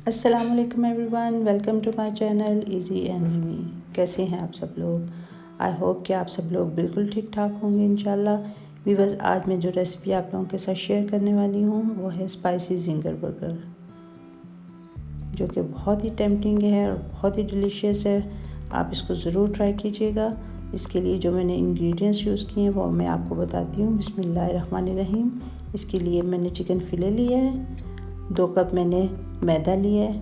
अस्सलाम वालेकुम everyone, welcome to my channel easy and me. कैसे हैं आप सब लोग? आई होप कि आप सब लोग बिल्कुल ठीक ठाक होंगे इंशाल्लाह। वीवर्स, आज मैं जो रेसिपी आप लोगों के साथ शेयर करने वाली हूँ वो है स्पाइसी जिंगर बर्गर, जो कि बहुत ही टेम्पटिंग है और बहुत ही डिलीशियस है। आप इसको ज़रूर ट्राई कीजिएगा। इसके लिए जो मैंने इंग्रेडिएंट्स यूज़ किए हैं वो मैं आपको बताती हूँ। बिस्मिल्लाहिर्रहमानिर्रहीम। इसके लिए मैंने चिकन फिले लिया है, 2 कप मैंने मैदा लिया है,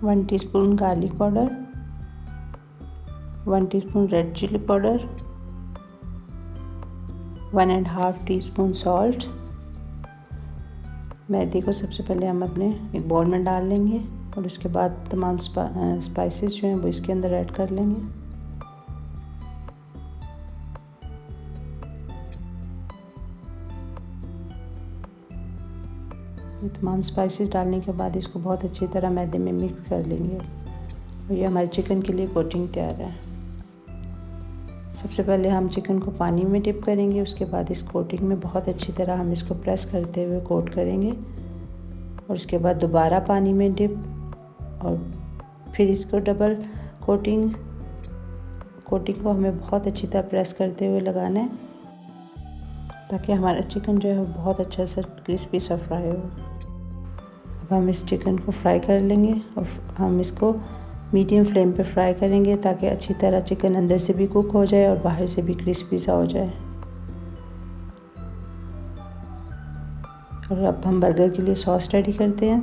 1 teaspoon garlic powder, 1 teaspoon red chilli powder, 1.5 teaspoon salt. मैदे को सबसे पहले हम अपने एक बाउल में डाल लेंगे और उसके बाद तमाम स्पाइसेस जो हैं वो इसके अंदर ऐड कर लेंगे। ये तमाम स्पाइसेस डालने के बाद इसको बहुत अच्छी तरह मैदे में मिक्स कर लेंगे और ये हमारे चिकन के लिए कोटिंग तैयार है। सबसे पहले हम चिकन को पानी में डिप करेंगे, उसके बाद इस कोटिंग में बहुत अच्छी तरह हम इसको प्रेस करते हुए कोट करेंगे और उसके बाद दोबारा पानी में डिप और फिर इसको डबल कोटिंग को हमें बहुत अच्छी तरह प्रेस करते हुए लगाना है ताकि हमारा चिकन जो है वो बहुत अच्छा सा क्रिस्पी सा फ्राई हो। अब हम इस चिकन को फ्राई कर लेंगे और हम इसको मीडियम फ्लेम पे फ्राई करेंगे ताकि अच्छी तरह चिकन अंदर से भी कुक हो जाए और बाहर से भी क्रिस्पी सा हो जाए। और अब हम बर्गर के लिए सॉस रेडी करते हैं।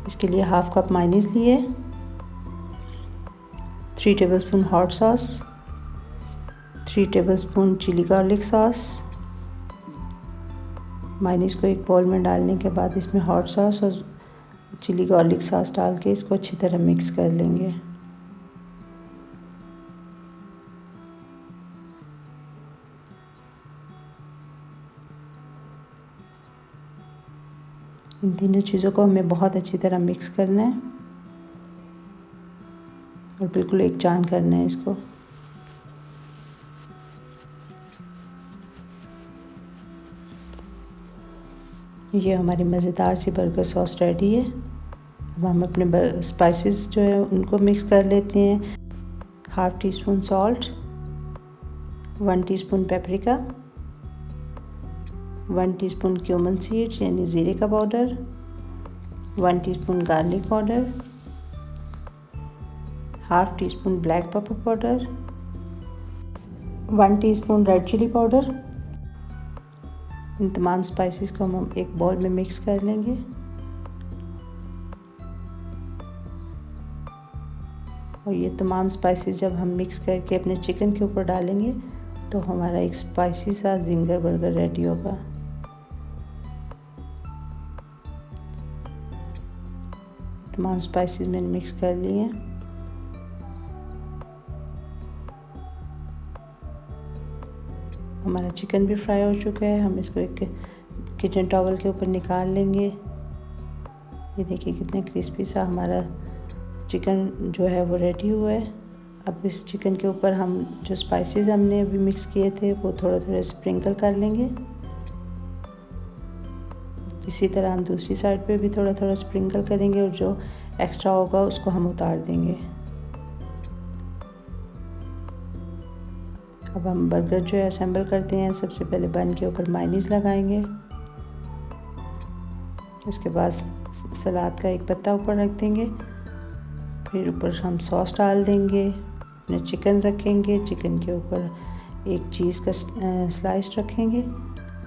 इसके लिए 1/2 कप मायोनीज लिए, 3 tablespoon hot sauce, 3 tablespoon chilli garlic sauce. Mayonnaise को एक बाउल में डालने के बाद इसमें हॉट सॉस और चिली गार्लिक सॉस डाल के इसको अच्छी तरह मिक्स कर लेंगे। इन तीनों चीज़ों को हमें बहुत अच्छी तरह मिक्स करना है और बिल्कुल एक जान करना है इसको। ये हमारी मज़ेदार सी बर्गर सॉस रेडी है। अब हम अपने स्पाइसेस जो है उनको मिक्स कर लेते हैं। 1/2 teaspoon salt, 1 teaspoon paprika, 1 teaspoon cumin seeds यानी ज़ीरे का powder, 1 teaspoon garlic powder, 1/2 teaspoon black pepper powder, 1 teaspoon red chilli powder. इन तमाम स्पाइसेस को हम एक बाउल में मिक्स कर लेंगे और ये तमाम स्पाइसेस जब हम मिक्स करके अपने चिकन के ऊपर डालेंगे तो हमारा एक स्पाइसी सा जिंगर बर्गर रेडी होगा। तमाम स्पाइसेस मैंने मिक्स कर लिए हैं। हमारा चिकन भी फ्राई हो चुका है। हम इसको एक किचन टॉवल के ऊपर निकाल लेंगे। ये देखिए कितने क्रिस्पी सा हमारा चिकन जो है वो रेडी हुआ है। अब इस चिकन के ऊपर हम जो स्पाइसेस हमने अभी मिक्स किए थे वो थोड़ा थोड़ा स्प्रिंकल कर लेंगे। इसी तरह हम दूसरी साइड पे भी थोड़ा थोड़ा स्प्रिंकल करेंगे और जो एक्स्ट्रा होगा उसको हम उतार देंगे। अब हम बर्गर जो है असेंबल करते हैं। सबसे पहले बन के ऊपर मायोनीज लगाएंगे, उसके बाद सलाद का एक पत्ता ऊपर रख देंगे, फिर ऊपर हम सॉस डाल देंगे, अपने चिकन रखेंगे, चिकन के ऊपर एक चीज़ का स्लाइस रखेंगे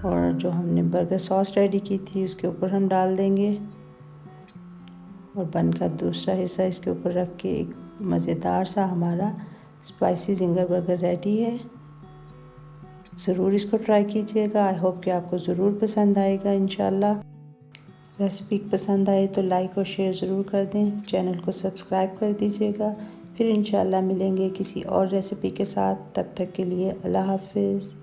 और जो हमने बर्गर सॉस रेडी की थी उसके ऊपर हम डाल देंगे और बन का दूसरा हिस्सा इसके ऊपर रख के एक मज़ेदार सा हमारा स्पाइसी जिंगर बर्गर रेडी है। ज़रूर इसको ट्राई कीजिएगा। आई होप कि आपको ज़रूर पसंद आएगा इंशाल्लाह। रेसिपी पसंद आए तो लाइक और शेयर ज़रूर कर दें, चैनल को सब्सक्राइब कर दीजिएगा। फिर इंशाल्लाह मिलेंगे किसी और रेसिपी के साथ। तब तक के लिए अल्लाह हाफिज़।